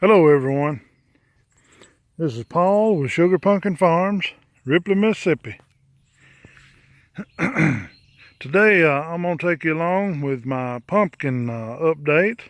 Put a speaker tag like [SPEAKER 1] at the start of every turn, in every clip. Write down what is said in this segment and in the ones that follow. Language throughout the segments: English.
[SPEAKER 1] Hello everyone, this is Paul with Sugar Pumpkin Farms, Ripley, Mississippi. Today I'm going to take you along with my pumpkin update.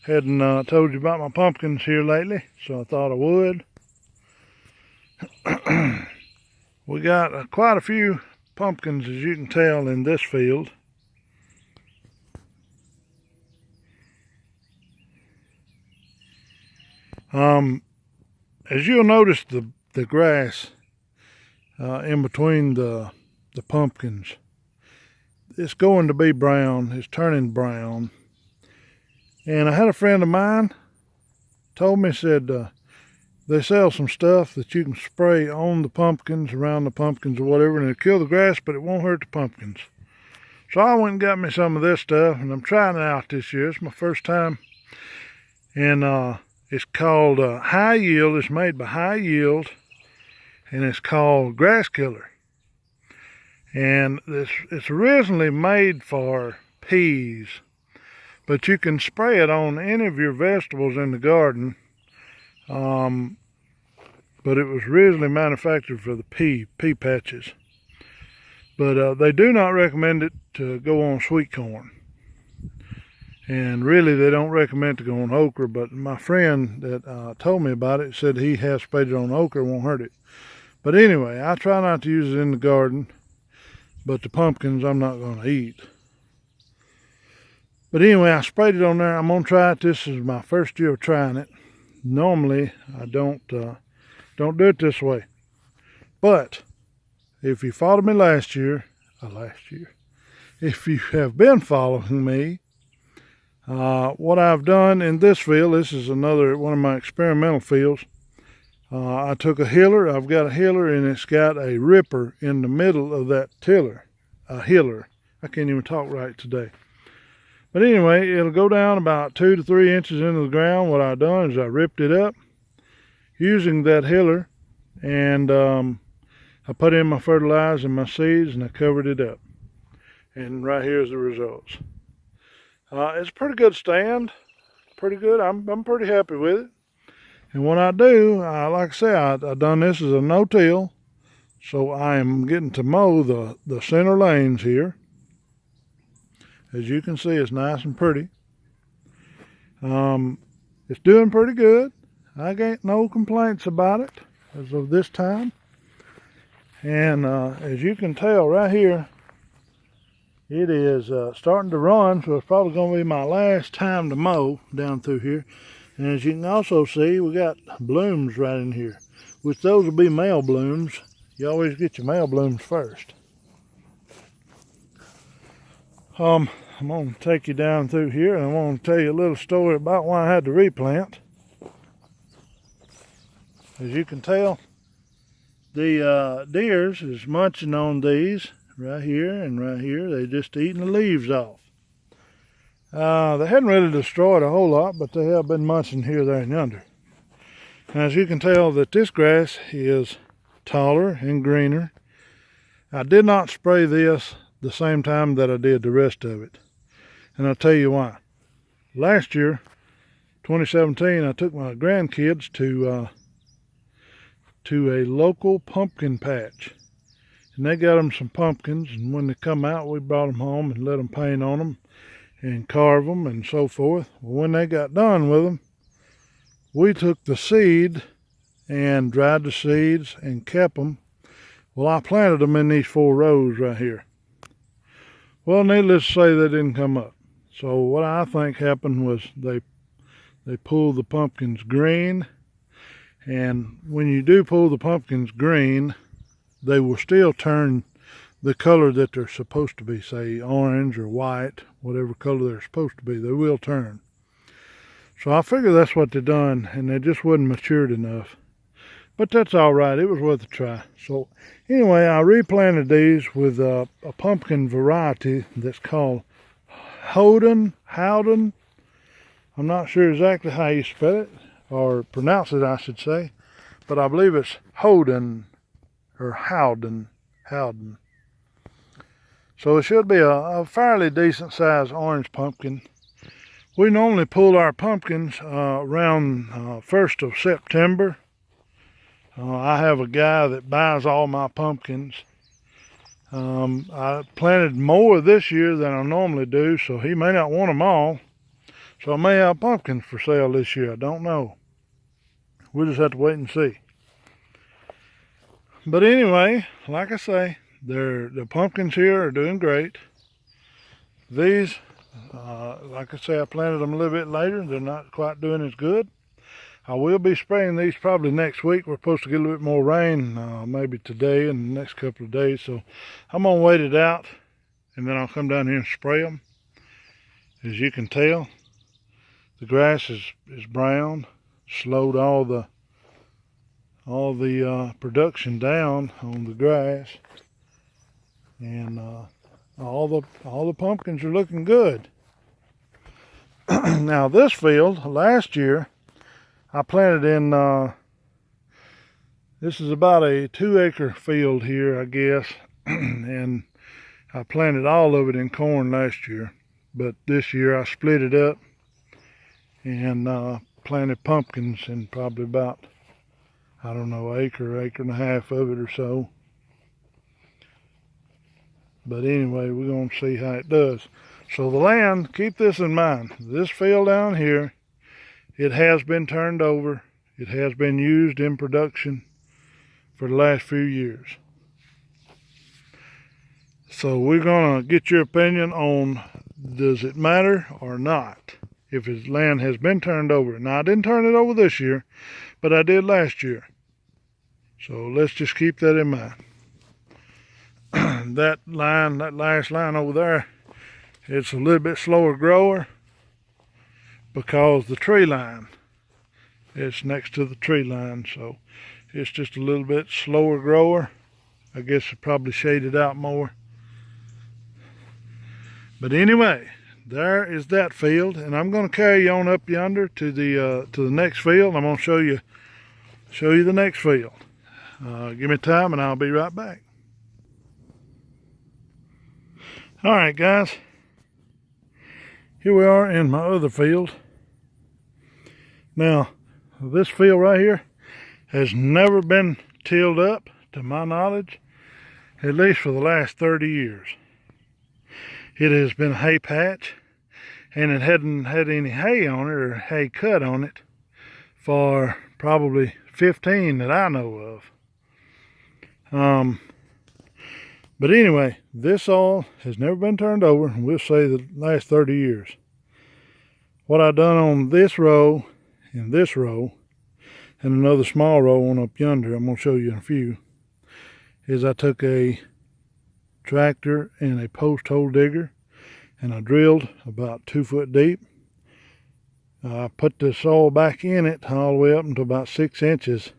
[SPEAKER 1] Hadn't told you about my pumpkins here lately, so I thought I would. We got quite a few pumpkins, as you can tell, in this field. As you'll notice, the grass in between the pumpkins, it's going to be brown. It's turning brown. And I had a friend of mine told me, said they sell some stuff that you can spray on the pumpkins, around the pumpkins or whatever, and it'll kill the grass, but it won't hurt the pumpkins. So I went and got me some of this stuff, and I'm trying it out this year. It's my first time. And it's called High Yield. It's made by High Yield, and it's called Grass Killer. And it's originally made for peas, but you can spray it on any of your vegetables in the garden. But it was originally manufactured for the pea patches. But they do not recommend it to go on sweet corn. And really, they don't recommend to go on okra, but my friend that told me about it said he has sprayed it on okra, won't hurt it. But anyway, I try not to use it in the garden, but the pumpkins I'm not going to eat. But anyway, I sprayed it on there. I'm going to try it. This is my first year of trying it. Normally, I don't do it this way. But if you followed me last year, if you have been following me, what I've done in this field, this is another one of my experimental fields. I took a hiller. I've got a hiller, and it's got a ripper in the middle of that tiller. A hiller. I can't even talk right today. But anyway, it'll go down about 2 to 3 inches into the ground. What I've done is I ripped it up using that hiller, and I put in my fertilizer and my seeds, and I covered it up. And right here's the results. It's a pretty good stand, pretty good. I'm pretty happy with it. And what I do, like I say, I done this as a no-till, so I am getting to mow the center lanes here. As you can see, it's nice and pretty. It's doing pretty good. I got no complaints about it as of this time. And as you can tell right here, it is starting to run, so it's probably going to be my last time to mow down through here. And as you can also see, we got blooms right in here, which those will be male blooms. You always get your male blooms first. I'm going to take you down through here, and I want to tell you a little story about why I had to replant. As you can tell, the deers is munching on these right here and right here. They're just eating the leaves off. They hadn't really destroyed a whole lot, but they have been munching here, there, and yonder. And as you can tell, that this grass is taller and greener. I did not spray this the same time that I did the rest of it. And I'll tell you why. Last year, 2017, I took my grandkids to a local pumpkin patch. And they got them some pumpkins, and when they come out, we brought them home and let them paint on them and carve them and so forth. Well, when they got done with them, we took the seed and dried the seeds and kept them. Well, I planted them in these 4 rows right here. Well, needless to say, they didn't come up. So what I think happened was they pulled the pumpkins green, and when you do pull the pumpkins green, they will still turn the color that they're supposed to be, say orange or white, whatever color they're supposed to be, they will turn. So I figure that's what they done, and they just wasn't matured enough. But that's all right, it was worth a try. So anyway, I replanted these with a pumpkin variety that's called Howden. I'm not sure exactly how you spell it, or pronounce it, I should say. But I believe it's Howden, or Howden. So it should be a fairly decent sized orange pumpkin. We normally pull our pumpkins around 1st of September. I have a guy that buys all my pumpkins. I planted more this year than I normally do, so he may not want them all. So I may have pumpkins for sale this year. I don't know. We'll just have to wait and see. But anyway, like I say, the pumpkins here are doing great. These, like I say, I planted them a little bit later. They're not quite doing as good. I will be spraying these probably next week. We're supposed to get a little bit more rain, maybe today and the next couple of days. So I'm going to wait it out, and then I'll come down here and spray them. As you can tell, the grass is brown, slowed all the production down on the grass, and all the pumpkins are looking good. Now this field last year I planted in this is about a 2-acre field here, I guess, and I planted all of it in corn last year, but this year I split it up and planted pumpkins in probably about, I don't know, acre and a half of it or so. But anyway, we're going to see how it does. So the land, keep this in mind, this field down here, it has been turned over. It has been used in production for the last few years. So we're going to get your opinion on, does it matter or not if his land has been turned over. Now I didn't turn it over this year, but I did last year. So let's just keep that in mind. That last line over there, it's a little bit slower grower because the tree line, it's next to the tree line, so it's just a little bit slower grower. I guess it probably shaded out more. But anyway, there is that field, and I'm going to carry you on up yonder to the next field. I'm going to show you the next field. Give me time and I'll be right back. All right, guys, here we are in my other field. Now, this field right here has never been tilled up, to my knowledge, at least for the last 30 years. It has been a hay patch, and it hadn't had any hay on it or hay cut on it for probably 15 that I know of. But anyway, this soil has never been turned over, and we'll say the last 30 years. What I've done on this row, and this row, and another small row on up yonder, I'm going to show you in a few, is I took a tractor and a post hole digger, and I drilled about 2 foot deep. I put the soil back in it all the way up into about 6 inches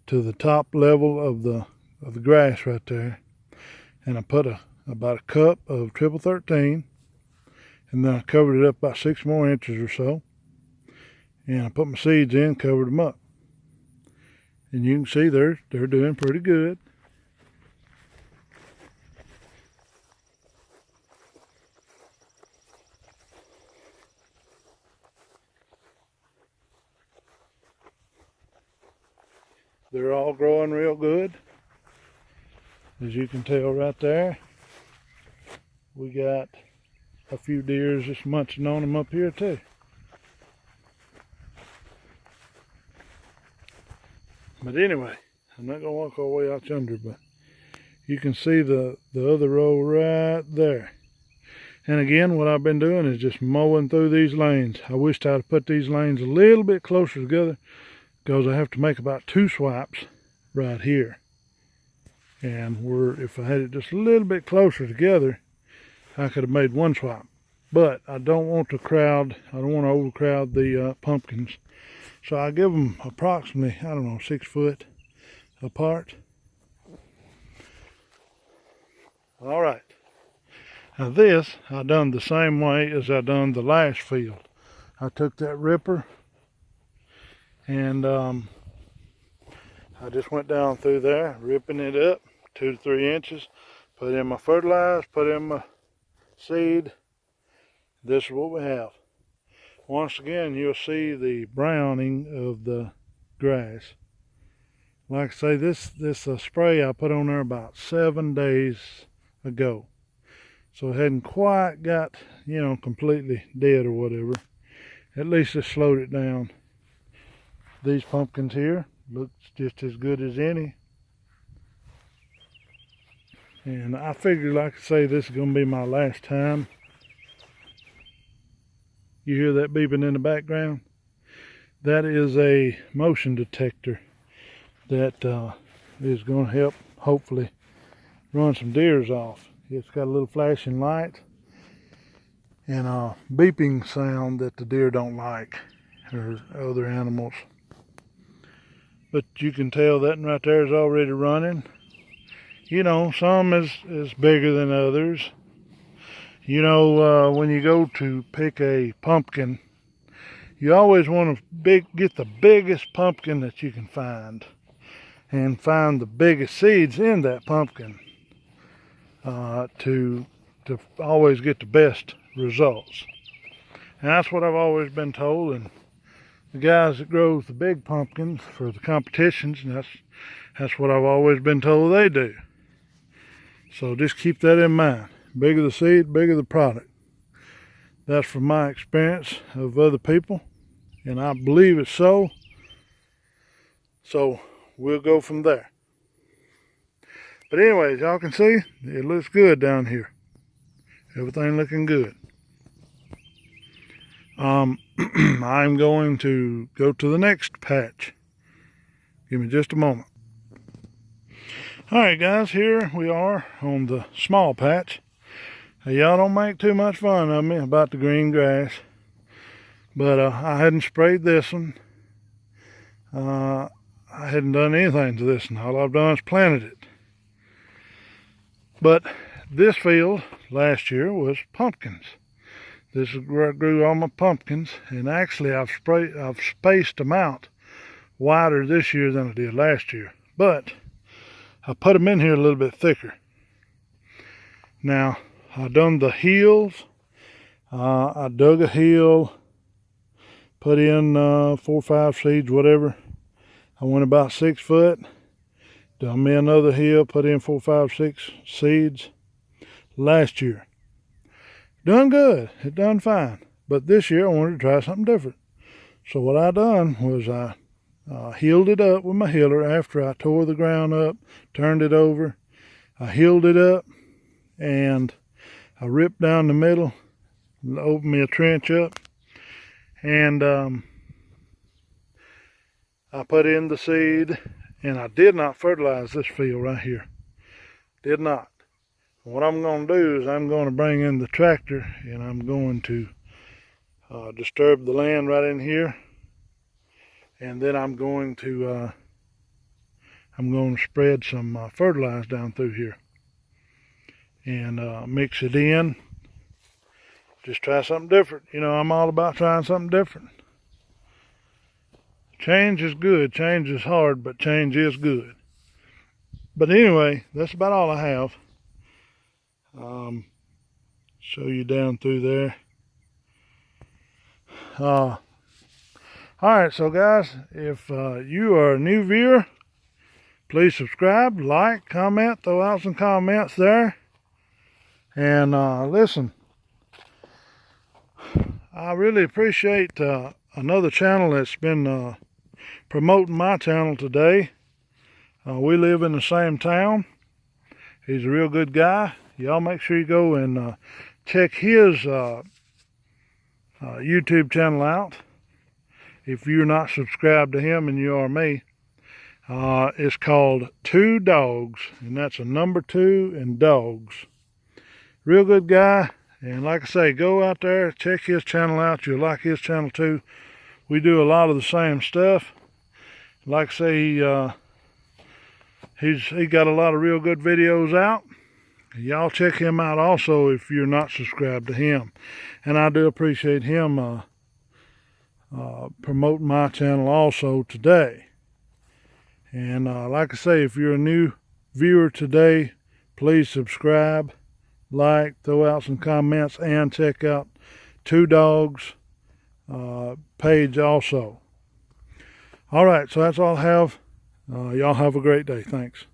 [SPEAKER 1] to the top level of the grass right there. And I put about a cup of triple 13, and then I covered it up about 6 more inches or so, and I put my seeds in, covered them up, and you can see they're doing pretty good. They're all growing real good. As you can tell right there, we got a few deers just munching on them up here too. But anyway, I'm not going to walk all the way out yonder, but you can see the other row right there. And again, what I've been doing is just mowing through these lanes. I wished I'd put these lanes a little bit closer together, because I have to make about 2 swipes right here. And if I had it just a little bit closer together, I could have made 1 swipe. But I don't want to overcrowd the pumpkins. So I give them approximately, I don't know, 6 foot apart. All right. Now this, I done the same way as I done the last field. I took that ripper and I just went down through there, ripping it up 2 to 3 inches, put in my fertilizer, put in my seed. This is what we have. once again you'll see the browning of the grass. Like I say, this spray I put on there about 7 days ago. So it hadn't quite got, completely dead or whatever. At least it slowed it down. These pumpkins here looks just as good as any. And I figured, like I say, this is going to be my last time. You hear that beeping in the background? That is a motion detector that is going to help, hopefully, run some deers off. It's got a little flashing light and a beeping sound that the deer don't like, or other animals. But you can tell that one right there is already running. Some is bigger than others. When you go to pick a pumpkin, you always want to get the biggest pumpkin that you can find, and find the biggest seeds in that pumpkin to always get the best results. And that's what I've always been told. And the guys that grow the big pumpkins for the competitions, and that's what I've always been told they do. So just keep that in mind. Bigger the seed, bigger the product. That's from my experience of other people, and I believe it's so. So we'll go from there. But anyways, y'all can see it looks good down here. Everything looking good. I'm going to go to the next patch. Give me just a moment. Alright guys, here we are on the small patch. Y'all don't make too much fun of me about the green grass. But I hadn't sprayed this one. I hadn't done anything to this one. All I've done is planted it. But this field last year was pumpkins. This is where I grew all my pumpkins, and actually I've spaced them out wider this year than I did last year. But I put them in here a little bit thicker. Now I done the hills. I dug a hill, put in 4 or 5 seeds, whatever. I went about 6 foot. Done me another hill, put in 4, 5, 6 seeds last year. Done good. It done fine. But this year I wanted to try something different. So what I done was I healed it up with my healer after I tore the ground up, turned it over. I healed it up, and I ripped down the middle, opened me a trench up, and I put in the seed, and I did not fertilize this field right here. Did not. What I'm going to do is I'm going to bring in the tractor, and I'm going to disturb the land right in here, and then I'm going to spread some fertilizer down through here and mix it in. Just try something different. I'm all about trying something different. Change is good. Change is hard, but change is good. But anyway, that's about all I have. Show you down through there. Alright, so guys, if you are a new viewer, please subscribe, like, comment, throw out some comments there. And listen, I really appreciate another channel that's been promoting my channel today. We live in the same town. He's a real good guy. Y'all make sure you go and check his YouTube channel out. If you're not subscribed to him, and you are me, it's called 2 Dogs, and that's a number 2 and dogs. Real good guy, and like I say, go out there, check his channel out. You'll like his channel too. We do a lot of the same stuff. Like I say, he got a lot of real good videos out. Y'all check him out also if you're not subscribed to him. And I do appreciate him promoting my channel also today. And like I say, if you're a new viewer today, please subscribe, like, throw out some comments, and check out 2 Dogs page also. All right, so that's all I have. Y'all have a great day. Thanks.